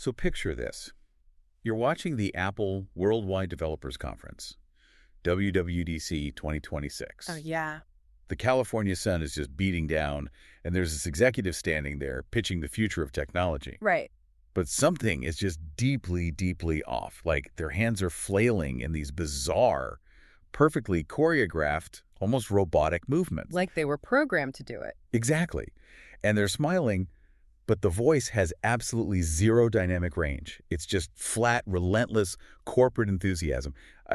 So picture this. You're watching the Apple Worldwide Developers Conference, WWDC 2026. Oh, yeah. The California sun is just beating down, and there's this executive standing there pitching the future of technology. Right. But something is just deeply, deeply off. Like their hands are flailing in these bizarre, perfectly choreographed, almost robotic movements. Like they were programmed to do it. Exactly. And they're smiling, but the voice has absolutely zero dynamic range. It's just flat, relentless corporate enthusiasm.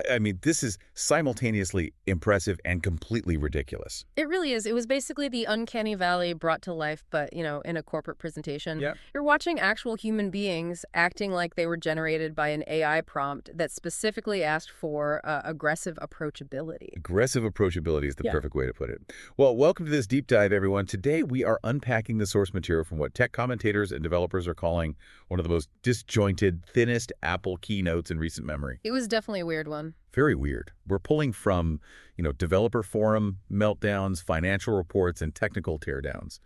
I mean, this is simultaneously impressive and completely ridiculous. It really is. It was basically the uncanny valley brought to life, but, in a corporate presentation. Yep. You're watching actual human beings acting like they were generated by an AI prompt that specifically asked for aggressive approachability. Aggressive approachability is the perfect way to put it. Well, welcome to this deep dive, everyone. Today, we are unpacking the source material from what tech commentators and developers are calling one of the most disjointed, thinnest Apple keynotes in recent memory. It was definitely a weird one. Very weird. We're pulling from, developer forum meltdowns, financial reports, and technical teardowns.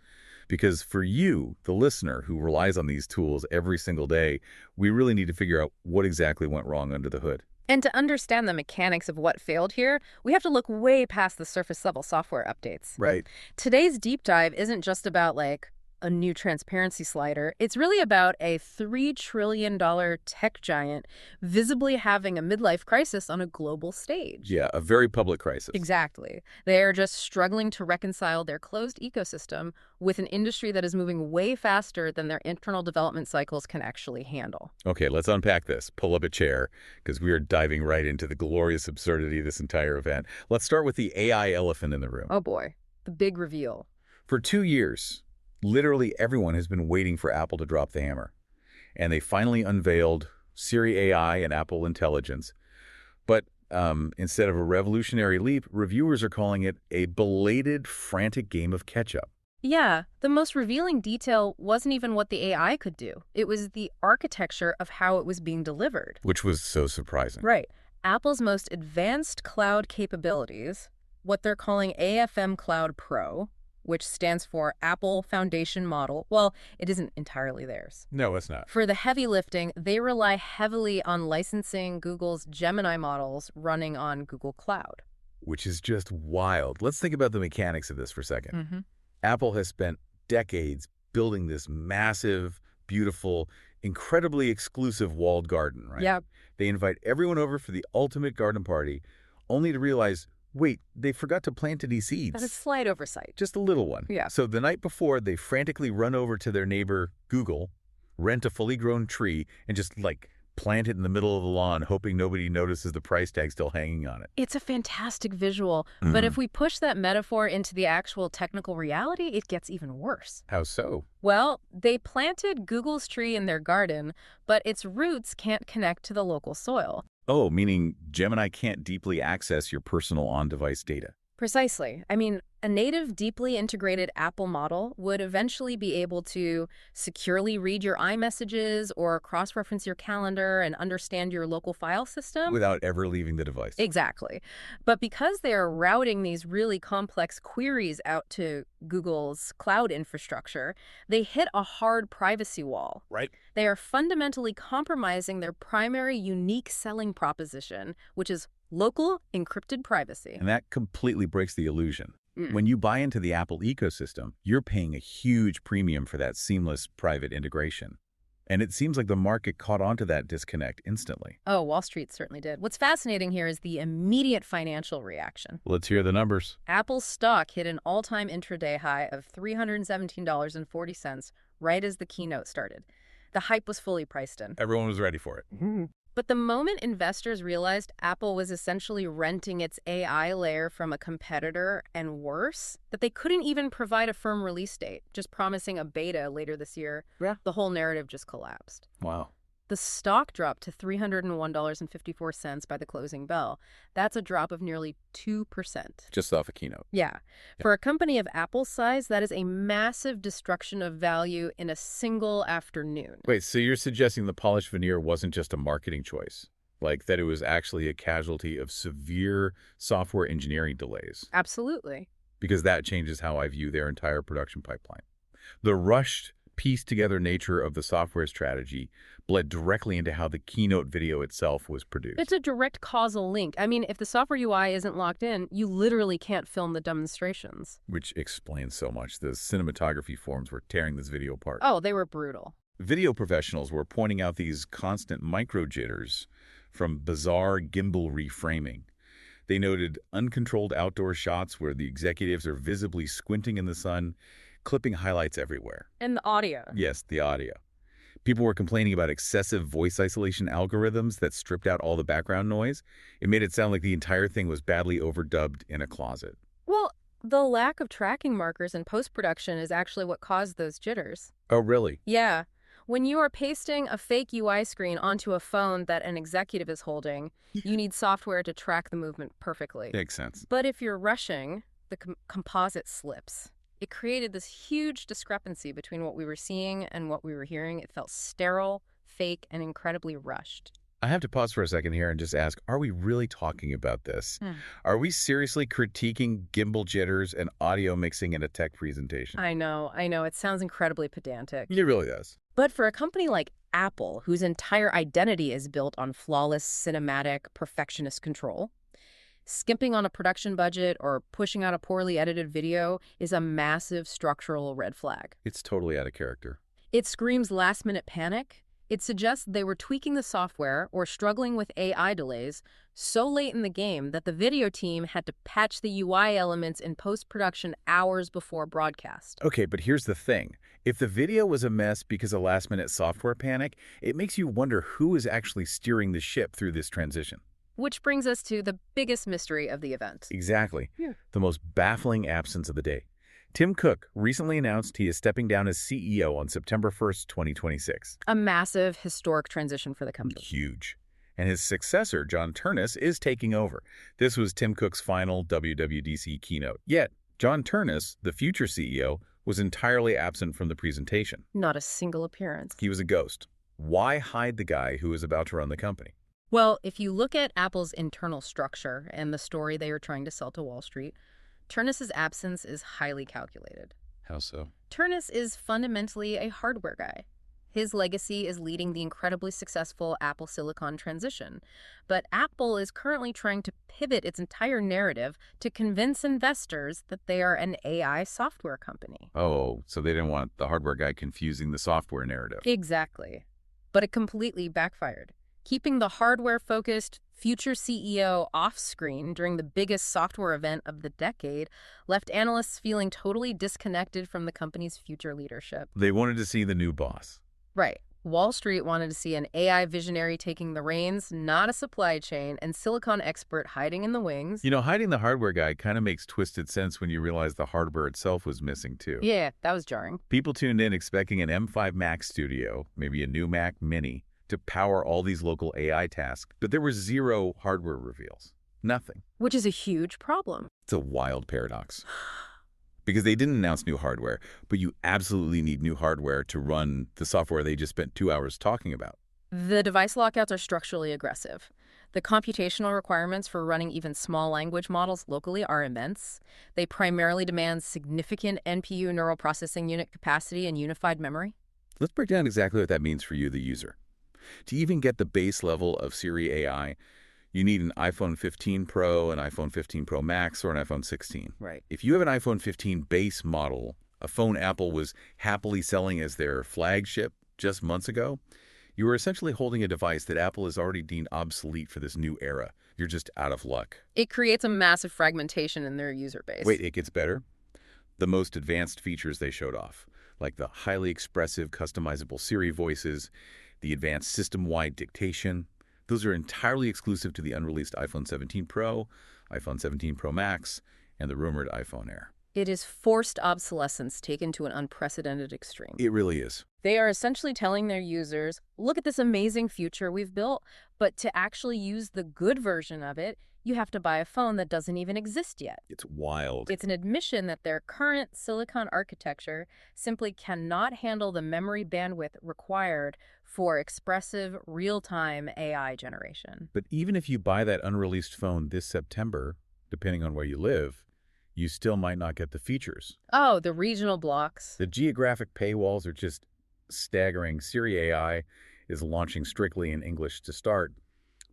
Because for you, the listener who relies on these tools every single day, we really need to figure out what exactly went wrong under the hood. And to understand the mechanics of what failed here, we have to look way past the surface-level software updates. Right. Today's deep dive isn't just about, a new transparency slider. It's really about a $3 trillion tech giant visibly having a midlife crisis on a global stage. Yeah, a very public crisis. Exactly. They are just struggling to reconcile their closed ecosystem with an industry that is moving way faster than their internal development cycles can actually handle. Okay, let's unpack this. Pull up a chair, because we are diving right into the glorious absurdity of this entire event. Let's start with the AI elephant in the room. Oh boy, the big reveal. For 2 years, literally everyone has been waiting for Apple to drop the hammer. And they finally unveiled Siri AI and Apple Intelligence. But instead of a revolutionary leap, reviewers are calling it a belated, frantic game of catch-up. Yeah, the most revealing detail wasn't even what the AI could do. It was the architecture of how it was being delivered. Which was so surprising. Right. Apple's most advanced cloud capabilities, what they're calling AFM Cloud Pro, which stands for Apple Foundation Model. Well, it isn't entirely theirs. No, it's not. For the heavy lifting, they rely heavily on licensing Google's Gemini models running on Google Cloud. Which is just wild. Let's think about the mechanics of this for a second. Mm-hmm. Apple has spent decades building this massive, beautiful, incredibly exclusive walled garden, right? Yeah. They invite everyone over for the ultimate garden party, only to realize, wait, they forgot to plant any seeds. That's a slight oversight. Just a little one. Yeah. So the night before, they frantically run over to their neighbor, Google, rent a fully grown tree, and just, plant it in the middle of the lawn, hoping nobody notices the price tag still hanging on it. It's a fantastic visual, but if we push that metaphor into the actual technical reality, it gets even worse. How so? Well, they planted Google's tree in their garden, but its roots can't connect to the local soil. Oh, meaning Gemini can't deeply access your personal on-device data. Precisely. I mean, a native, deeply integrated Apple model would eventually be able to securely read your iMessages or cross-reference your calendar and understand your local file system. Without ever leaving the device. Exactly. But because they are routing these really complex queries out to Google's cloud infrastructure, they hit a hard privacy wall. Right. They are fundamentally compromising their primary unique selling proposition, which is local encrypted privacy. And that completely breaks the illusion. When you buy into the Apple ecosystem, you're paying a huge premium for that seamless private integration. And it seems like the market caught on to that disconnect instantly. Oh, Wall Street certainly did. What's fascinating here is the immediate financial reaction. Let's hear the numbers. Apple's stock hit an all-time intraday high of $317.40 right as the keynote started. The hype was fully priced in. Everyone was ready for it. But the moment investors realized Apple was essentially renting its AI layer from a competitor, and worse, that they couldn't even provide a firm release date, just promising a beta later this year, the whole narrative just collapsed. Wow. The stock dropped to $301.54 by the closing bell. That's a drop of nearly 2%. Just off a keynote. Yeah. For a company of Apple's size, that is a massive destruction of value in a single afternoon. Wait, so you're suggesting the polished veneer wasn't just a marketing choice? Like that it was actually a casualty of severe software engineering delays? Absolutely. Because that changes how I view their entire production pipeline. The rushed pieced-together nature of the software strategy bled directly into how the keynote video itself was produced. It's a direct causal link. I mean, if the software UI isn't locked in, you literally can't film the demonstrations. Which explains so much. The cinematography forums were tearing this video apart. Oh, they were brutal. Video professionals were pointing out these constant micro-jitters from bizarre gimbal reframing. They noted uncontrolled outdoor shots where the executives are visibly squinting in the sun, clipping highlights everywhere. And the audio. Yes, the audio. People were complaining about excessive voice isolation algorithms that stripped out all the background noise. It made it sound like the entire thing was badly overdubbed in a closet. Well, the lack of tracking markers in post-production is actually what caused those jitters. Oh, really? Yeah. When you are pasting a fake UI screen onto a phone that an executive is holding, you need software to track the movement perfectly. Makes sense. But if you're rushing, the composite slips. It created this huge discrepancy between what we were seeing and what we were hearing. It felt sterile, fake, and incredibly rushed. I have to pause for a second here and just ask, are we really talking about this? Are we seriously critiquing gimbal jitters and audio mixing in a tech presentation? I know. It sounds incredibly pedantic. It really does. But for a company like Apple, whose entire identity is built on flawless, cinematic, perfectionist control, skimping on a production budget or pushing out a poorly edited video is a massive structural red flag. It's totally out of character. It screams last-minute panic. It suggests they were tweaking the software or struggling with AI delays so late in the game that the video team had to patch the UI elements in post-production hours before broadcast. Okay, but here's the thing. If the video was a mess because of last-minute software panic, it makes you wonder who is actually steering the ship through this transition. Which brings us to the biggest mystery of the event. Exactly. Yeah. The most baffling absence of the day. Tim Cook recently announced he is stepping down as CEO on September 1st, 2026. A massive, historic transition for the company. Huge. And his successor, John Ternus, is taking over. This was Tim Cook's final WWDC keynote. Yet, John Ternus, the future CEO, was entirely absent from the presentation. Not a single appearance. He was a ghost. Why hide the guy who is about to run the company? Well, if you look at Apple's internal structure and the story they are trying to sell to Wall Street, Ternus's absence is highly calculated. How so? Ternus is fundamentally a hardware guy. His legacy is leading the incredibly successful Apple Silicon transition. But Apple is currently trying to pivot its entire narrative to convince investors that they are an AI software company. Oh, so they didn't want the hardware guy confusing the software narrative. Exactly. But it completely backfired. Keeping the hardware-focused future CEO off-screen during the biggest software event of the decade left analysts feeling totally disconnected from the company's future leadership. They wanted to see the new boss. Right. Wall Street wanted to see an AI visionary taking the reins, not a supply chain and silicon expert hiding in the wings. You know, hiding the hardware guy kind of makes twisted sense when you realize the hardware itself was missing, too. Yeah, that was jarring. People tuned in expecting an M5 Mac Studio, maybe a new Mac Mini, to power all these local AI tasks, but there were zero hardware reveals. Nothing. Which is a huge problem. It's a wild paradox. Because they didn't announce new hardware, but you absolutely need new hardware to run the software they just spent 2 hours talking about. The device lockouts are structurally aggressive. The computational requirements for running even small language models locally are immense. They primarily demand significant NPU neural processing unit capacity and unified memory. Let's break down exactly what that means for you, the user. To even get the base level of Siri AI, you need an iPhone 15 Pro, an iPhone 15 Pro Max, or an iPhone 16. Right. If you have an iPhone 15 base model, a phone Apple was happily selling as their flagship just months ago, you are essentially holding a device that Apple has already deemed obsolete for this new era. You're just out of luck. It creates a massive fragmentation in their user base. Wait, it gets better? The most advanced features they showed off, like the highly expressive customizable Siri voices, the advanced system-wide dictation, those are entirely exclusive to the unreleased iPhone 17 Pro, iPhone 17 Pro Max, and the rumored iPhone Air. It is forced obsolescence taken to an unprecedented extreme. It really is. They are essentially telling their users, look at this amazing future we've built, but to actually use the good version of it, you have to buy a phone that doesn't even exist yet. It's wild. It's an admission that their current silicon architecture simply cannot handle the memory bandwidth required for expressive, real-time AI generation. But even if you buy that unreleased phone this September, depending on where you live, you still might not get the features. Oh, the regional blocks. The geographic paywalls are just staggering. Siri AI is launching strictly in English to start,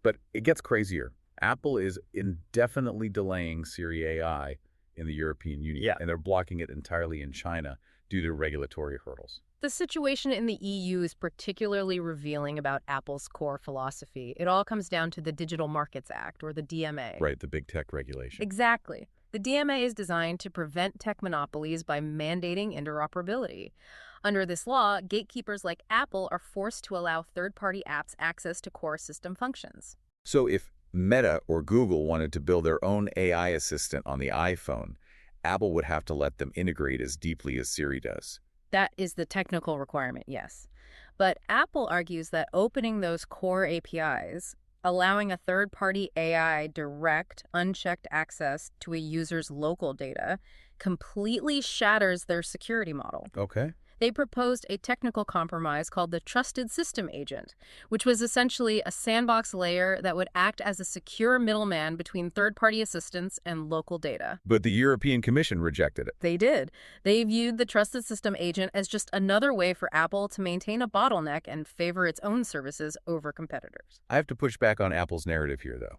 but it gets crazier. Apple is indefinitely delaying Siri AI in the European Union, Yeah. and they're blocking it entirely in China due to regulatory hurdles. The situation in the EU is particularly revealing about Apple's core philosophy. It all comes down to the Digital Markets Act, or the DMA. Right, the big tech regulation. Exactly. The DMA is designed to prevent tech monopolies by mandating interoperability. Under this law, gatekeepers like Apple are forced to allow third-party apps access to core system functions. So if Meta or Google wanted to build their own AI assistant on the iPhone, Apple would have to let them integrate as deeply as Siri does. That is the technical requirement, yes. But Apple argues that opening those core APIs, allowing a third-party AI direct, unchecked access to a user's local data, completely shatters their security model. Okay. They proposed a technical compromise called the Trusted System Agent, which was essentially a sandbox layer that would act as a secure middleman between third-party assistants and local data. But the European Commission rejected it. They did. They viewed the Trusted System Agent as just another way for Apple to maintain a bottleneck and favor its own services over competitors. I have to push back on Apple's narrative here, though.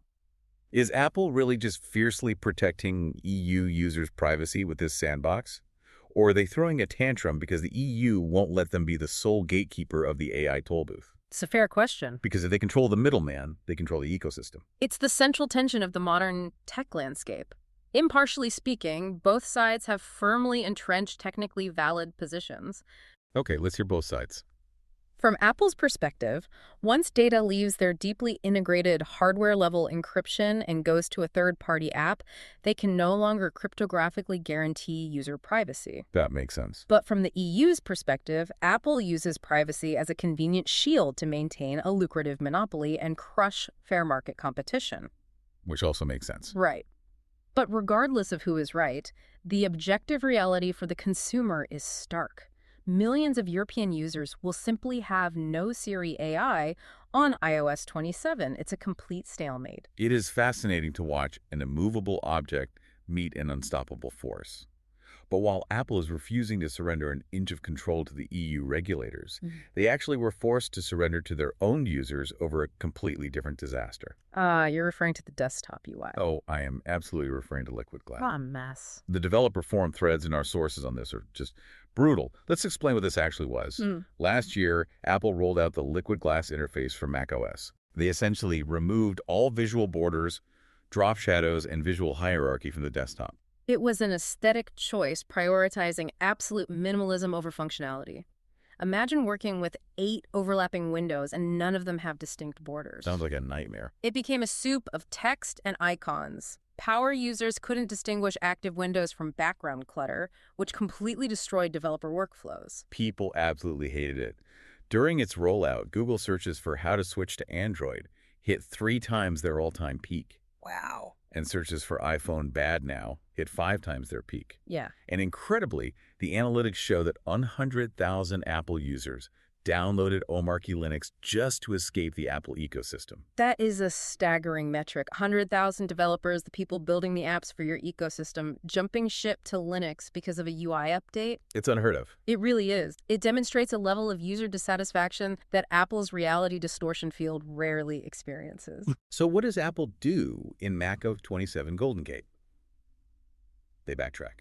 Is Apple really just fiercely protecting EU users' privacy with this sandbox? Or are they throwing a tantrum because the EU won't let them be the sole gatekeeper of the AI toll booth? It's a fair question. Because if they control the middleman, they control the ecosystem. It's the central tension of the modern tech landscape. Impartially speaking, both sides have firmly entrenched technically valid positions. Okay, let's hear both sides. From Apple's perspective, once data leaves their deeply integrated hardware-level encryption and goes to a third-party app, they can no longer cryptographically guarantee user privacy. That makes sense. But from the EU's perspective, Apple uses privacy as a convenient shield to maintain a lucrative monopoly and crush fair market competition. Which also makes sense. Right. But regardless of who is right, the objective reality for the consumer is stark. Millions of European users will simply have no Siri AI on iOS 27. It's a complete stalemate. It is fascinating to watch an immovable object meet an unstoppable force. But while Apple is refusing to surrender an inch of control to the EU regulators, they actually were forced to surrender to their own users over a completely different disaster. You're referring to the desktop UI. Oh, I am absolutely referring to Liquid Glass. What a mess. The developer forum threads in our sources on this are just brutal. Let's explain what this actually was. Last year, Apple rolled out the Liquid Glass interface for macOS. They essentially removed all visual borders, drop shadows, and visual hierarchy from the desktop. It was an aesthetic choice prioritizing absolute minimalism over functionality. Imagine working with 8 overlapping windows and none of them have distinct borders. Sounds like a nightmare. It became a soup of text and icons. Power users couldn't distinguish active windows from background clutter, which completely destroyed developer workflows. People absolutely hated it. During its rollout, Google searches for how to switch to Android hit 3 times their all-time peak. Wow. And searches for iPhone bad now hit 5 times their peak. Yeah. And incredibly, the analytics show that 100,000 Apple users downloaded Omarchy Linux just to escape the Apple ecosystem. That is a staggering metric. 100,000 developers, the people building the apps for your ecosystem, jumping ship to Linux because of a UI update. It's unheard of. It really is. It demonstrates a level of user dissatisfaction that Apple's reality distortion field rarely experiences. So what does Apple do in macOS 27 Golden Gate? They backtrack.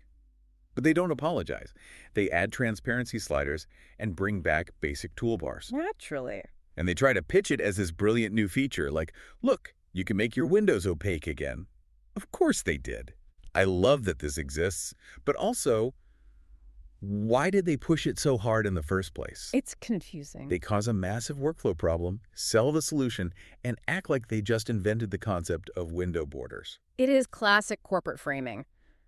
But they don't apologize. They add transparency sliders and bring back basic toolbars. Naturally. And they try to pitch it as this brilliant new feature, like, look, you can make your windows opaque again. Of course they did. I love that this exists, but also, why did they push it so hard in the first place? It's confusing. They cause a massive workflow problem, sell the solution, and act like they just invented the concept of window borders. It is classic corporate framing.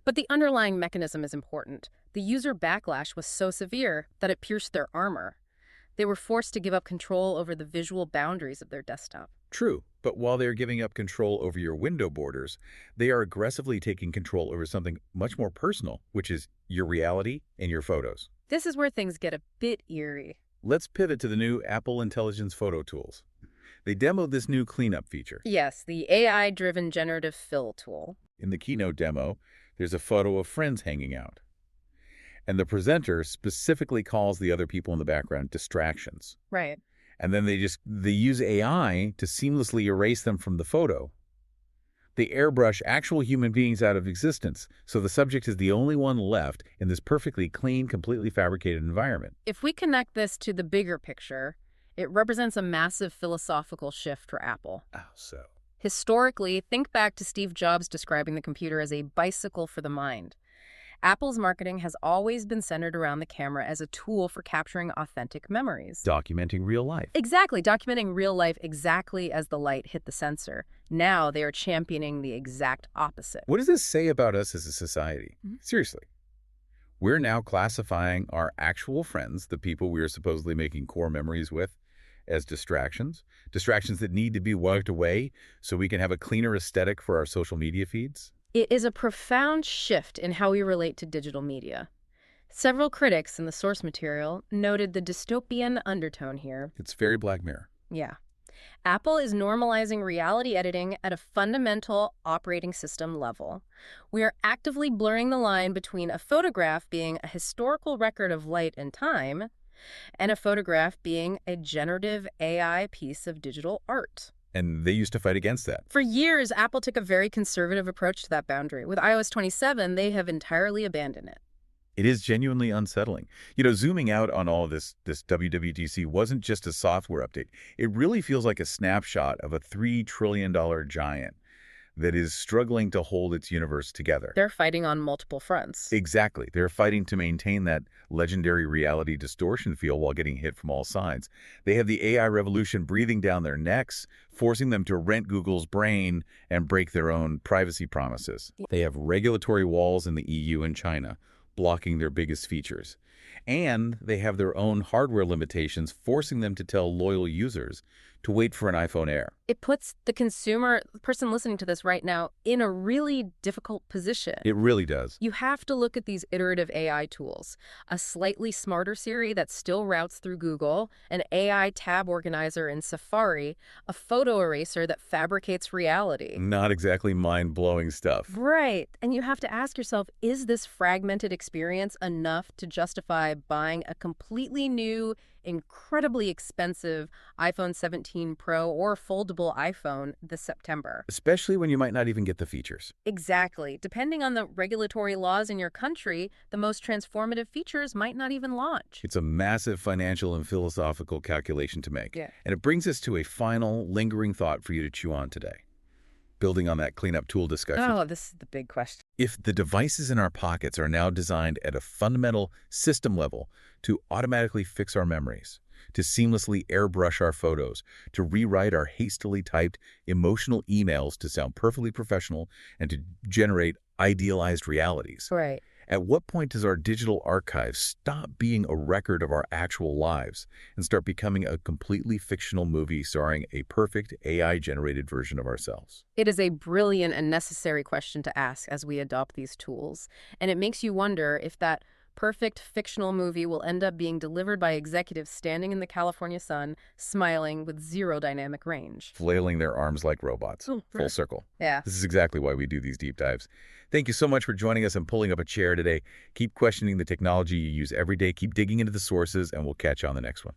But the underlying mechanism is important. The user backlash was so severe that it pierced their armor. They were forced to give up control over the visual boundaries of their desktop. True, but while they are giving up control over your window borders, they are aggressively taking control over something much more personal, which is your reality and your photos. This is where things get a bit eerie. Let's pivot to the new Apple Intelligence photo tools. They demoed this new cleanup feature. Yes, the AI-driven generative fill tool. In the keynote demo, There's a photo of friends hanging out. And the presenter specifically calls the other people in the background distractions. Right. And then they use AI to seamlessly erase them from the photo. They airbrush actual human beings out of existence, so the subject is the only one left in this perfectly clean, completely fabricated environment. If we connect this to the bigger picture, it represents a massive philosophical shift for Apple. How so? Historically, think back to Steve Jobs describing the computer as a bicycle for the mind. Apple's marketing has always been centered around the camera as a tool for capturing authentic memories. Documenting real life. Exactly, documenting real life exactly as the light hit the sensor. Now they are championing the exact opposite. What does this say about us as a society? Mm-hmm. Seriously. We're now classifying our actual friends, the people we are supposedly making core memories with, as distractions. Distractions that need to be wiped away so we can have a cleaner aesthetic for our social media feeds. It is a profound shift in how we relate to digital media. Several critics in the source material noted the dystopian undertone here. It's very Black Mirror. Yeah. Apple is normalizing reality editing at a fundamental operating system level. We are actively blurring the line between a photograph being a historical record of light and time and a photograph being a generative AI piece of digital art. And they used to fight against that. For years, Apple took a very conservative approach to that boundary. With iOS 27, they have entirely abandoned it. It is genuinely unsettling. Zooming out on all of this WWDC wasn't just a software update. It really feels like a snapshot of a $3 trillion giant that is struggling to hold its universe together. They're fighting on multiple fronts. Exactly. They're fighting to maintain that legendary reality distortion feel while getting hit from all sides. They have the AI revolution breathing down their necks, forcing them to rent Google's brain and break their own privacy promises. They have regulatory walls in the EU and China, blocking their biggest features. And they have their own hardware limitations, forcing them to tell loyal users to wait for an iPhone Air. It puts the consumer, the person listening to this right now, in a really difficult position. It really does. You have to look at these iterative AI tools. A slightly smarter Siri that still routes through Google, an AI tab organizer in Safari, a photo eraser that fabricates reality. Not exactly mind-blowing stuff. Right. And you have to ask yourself, is this fragmented experience enough to justify buying a completely new, incredibly expensive iPhone 17 Pro or foldable iPhone this September? Especially when you might not even get the features. Exactly. Depending on the regulatory laws in your country, the most transformative features might not even launch. It's a massive financial and philosophical calculation to make. Yeah. And it brings us to a final, lingering thought for you to chew on today. Building on that cleanup tool discussion. Oh, this is the big question. If the devices in our pockets are now designed at a fundamental system level to automatically fix our memories, to seamlessly airbrush our photos, to rewrite our hastily typed emotional emails to sound perfectly professional, and to generate idealized realities, Right. at what point does our digital archive stop being a record of our actual lives and start becoming a completely fictional movie starring a perfect AI-generated version of ourselves? It is a brilliant and necessary question to ask as we adopt these tools. And it makes you wonder if that perfect fictional movie will end up being delivered by executives standing in the California sun, smiling with zero dynamic range. Flailing their arms like robots. Oh, Full circle. Yeah. This is exactly why we do these deep dives. Thank you so much for joining us and pulling up a chair today. Keep questioning the technology you use every day. Keep digging into the sources, and we'll catch you on the next one.